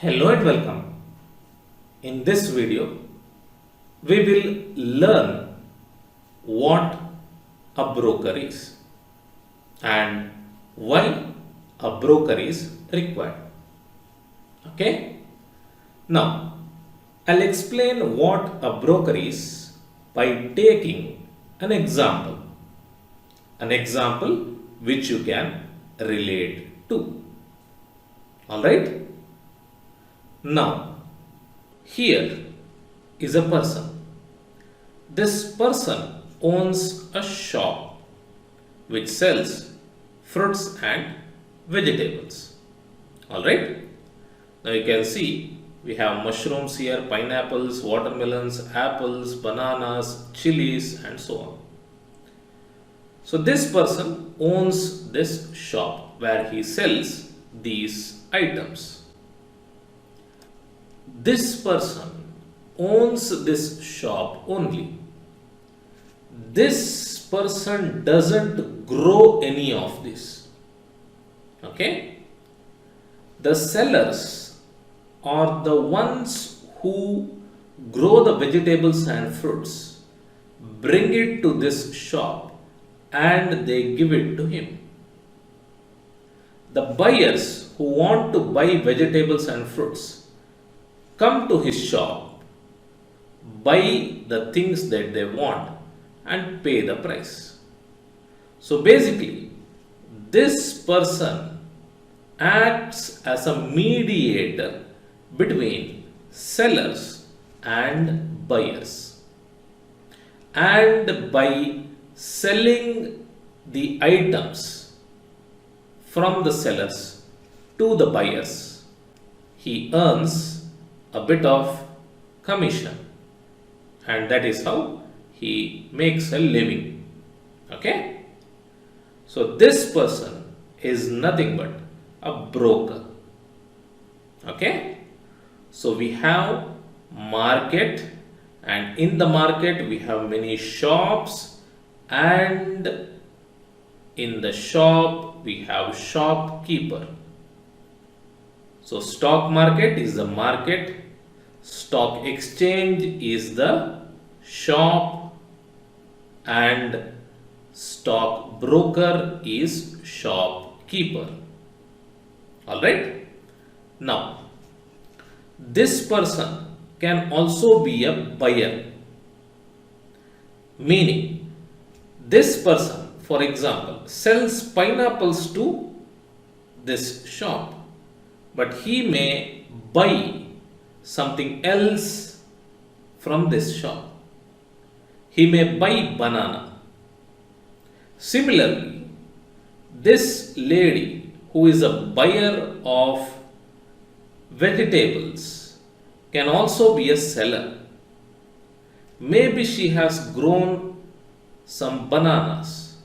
Hello and welcome. In this video, we will learn what a broker is and why a broker is required. Okay? Now, I'll explain what a broker is by taking an example which you can relate to. Alright? Now, here is a person. This person owns a shop which sells fruits and vegetables. Alright? Now you can see we have mushrooms here, pineapples, watermelons, apples, bananas, chilies and so on. So this person owns this shop where he sells these items. This person owns this shop only. This person doesn't grow any of this. Okay? The sellers are the ones who grow the vegetables and fruits, bring it to this shop and they give it to him. The buyers who want to buy vegetables and fruits come to his shop, buy the things that they want and pay the price. So basically, this person acts as a mediator between sellers and buyers. And by selling the items from the sellers to the buyers, he earns a bit of commission, and that is how he makes a living. Okay? So this person is nothing but a broker. Okay? So we have market, and in the market we have many shops, and in the shop we have shopkeeper. So stock market is the market, stock exchange is the shop, and stock broker is shopkeeper. Alright? Now, this person can also be a buyer. Meaning, this person, for example, sells pineapples to this shop, but he may buy something else from this shop. He may buy banana. Similarly, this lady who is a buyer of vegetables can also be a seller. Maybe she has grown some bananas.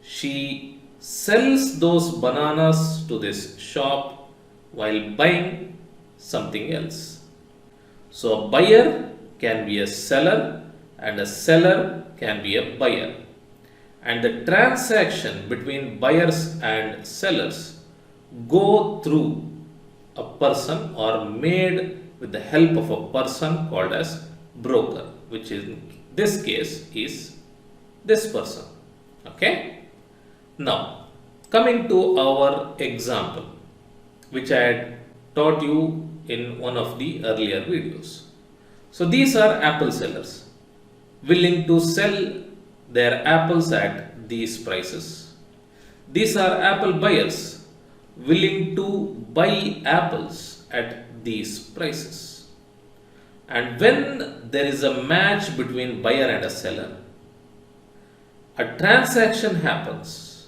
She sells those bananas to this shop while buying something else. So a buyer can be a seller and a seller can be a buyer. And the transaction between buyers and sellers go through a person or made with the help of a person called as broker, which in this case is this person. Okay? Now, coming to our example, which I had taught you in one of the earlier videos. So these are apple sellers willing to sell their apples at these prices. These are apple buyers willing to buy apples at these prices. And when there is a match between buyer and a seller, a transaction happens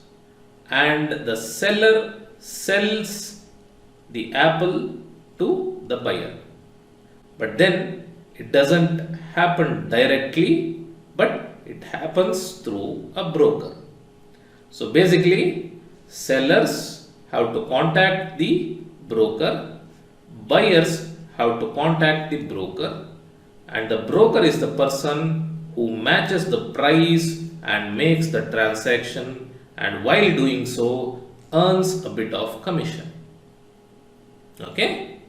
and the seller sells the apple to the buyer. But then it doesn't happen directly, but it happens through a broker. So basically, sellers have to contact the broker, buyers have to contact the broker, and the broker is the person who matches the price and makes the transaction, and while doing so earns a bit of commission. Okay?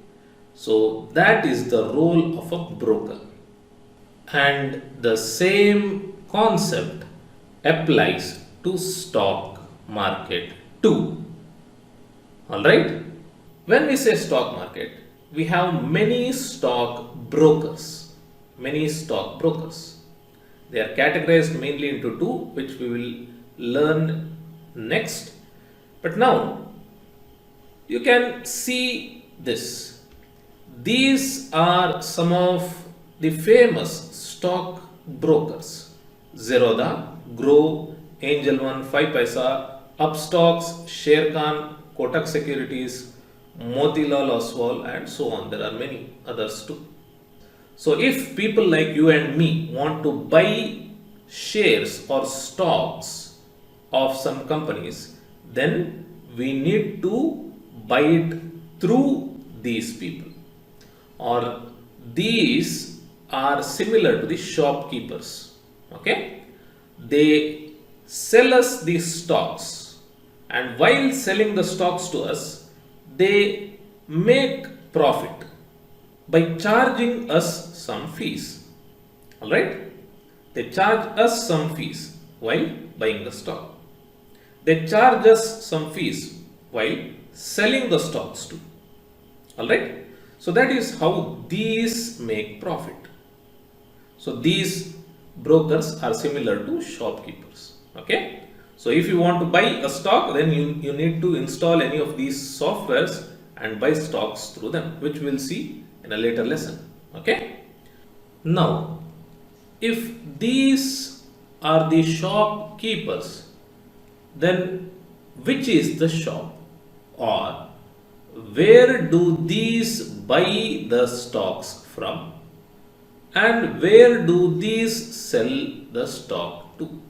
So that is the role of a broker. And the same concept applies to stock market too. Alright? When we say stock market, we have many stock brokers. Many stock brokers. They are categorized mainly into two, which we will learn next. But now you can see this. These are some of the famous stock brokers: Zerodha, Grow, Angel One, 5 Paisa, Upstocks, Sharekhan, Kotak Securities, Motilal Oswal, and so on. There are many others too. So, if people like you and me want to buy shares or stocks of some companies, then we need to buy it through these people, or these are similar to the shopkeepers. Okay, they sell us these stocks, and while selling the stocks to us, they make profit by charging us some fees. All right, they charge us some fees while buying the stock. They charge us some fees while selling the stocks too. All right, so that is how these make profit. So these brokers are similar to shopkeepers. Okay, so if you want to buy a stock, then you need to install any of these softwares and buy stocks through them, which we'll see in a later lesson. Okay, now if these are the shopkeepers, then which is the shop, or where do these buy the stocks from, and where do these sell the stock to?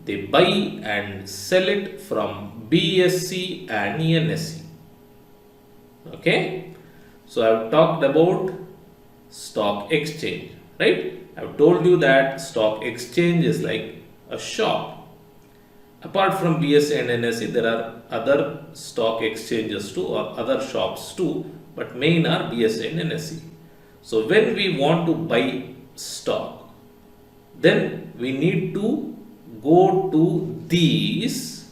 They buy and sell it from BSE and NSE. Okay, so I have talked about stock exchange, right? I have told you that stock exchange is like a shop. Apart from BSE and NSE, there are other stock exchanges too, or other shops too, but main are BSE and NSE. So when we want to buy stock, then we need to go to these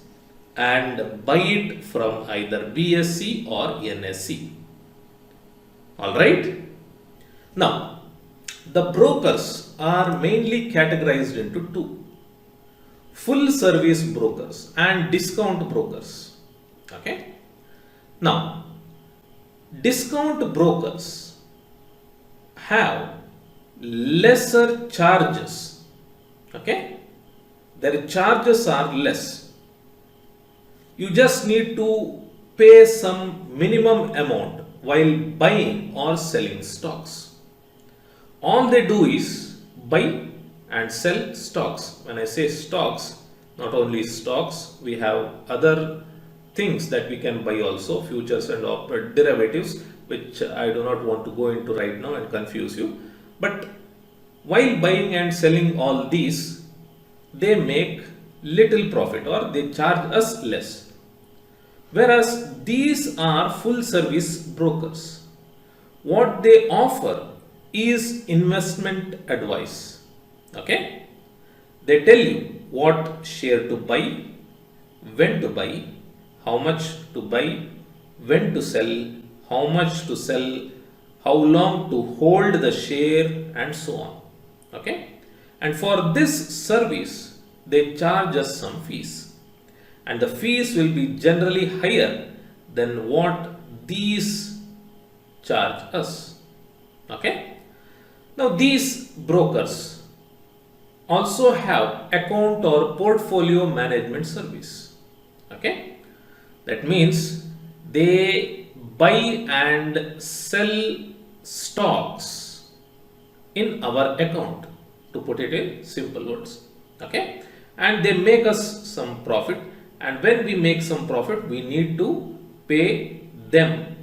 and buy it from either BSE or NSE. Alright? Now, the brokers are mainly categorized into two: full service brokers and discount brokers. Okay? Now, discount brokers have lesser charges. Okay, their charges are less. You just need to pay some minimum amount while buying or selling stocks. All they do is buy and sell stocks. When I say stocks, not only stocks, we have other things that we can buy also, futures and derivatives, which I do not want to go into right now and confuse you. But while buying and selling all these, they make little profit, or they charge us less. Whereas these are full service brokers. What they offer is investment advice. Okay? They tell you what share to buy, when to buy, how much to buy, when to sell, how much to sell, how long to hold the share, and so on. Okay? And for this service, they charge us some fees. And the fees will be generally higher than what these charge us. Okay? Now, these brokers also have account or portfolio management service. Okay? That means they buy and sell stocks in our account, to put it in simple words. Okay? And they make us some profit, and when we make some profit, we need to pay them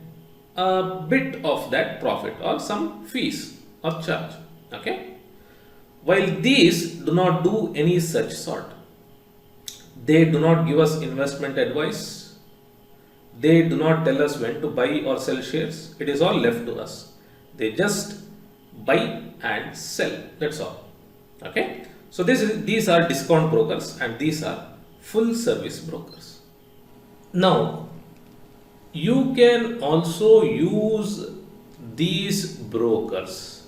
a bit of that profit or some fees or charge. Okay? While these do not do any such sort, they do not give us investment advice, They do not tell us when to buy or sell shares. It is all left to us. They just buy and sell. That's all. Okay. So these are discount brokers and these are full service brokers. Now, you can also use these brokers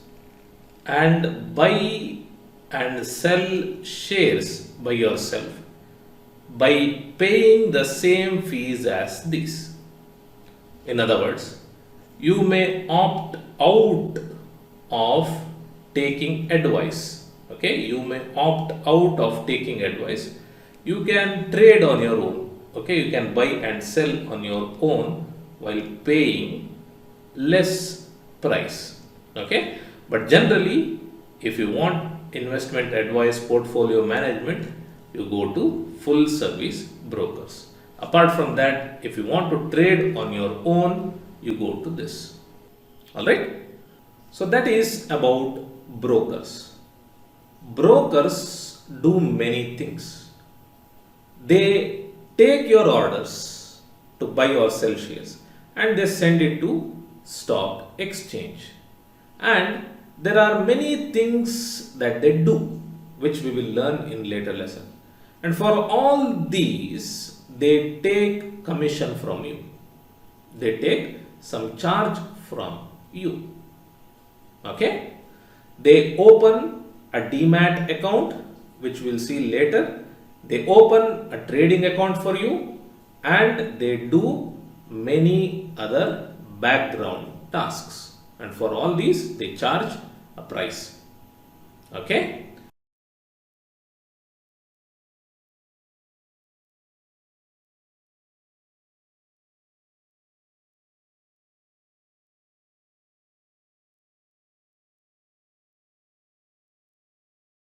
and buy and sell shares by yourself by paying the same fees as these. In other words, you may opt out of taking advice. Okay, you may opt out of taking advice. You can trade on your own. Okay, you can buy and sell on your own while paying less price. Okay, but generally, if you want investment advice, portfolio management, you go to full service brokers. Apart from that, if you want to trade on your own, you go to this. Alright? So that is about brokers. Brokers do many things. They take your orders to buy or sell shares and they send it to stock exchange. And there are many things that they do which we will learn in later lesson. And for all these, they take commission from you. They take some charge from you. Okay? They open a demat account, which we'll see later. They open a trading account for you and they do many other background tasks. And for all these, they charge a price. Okay?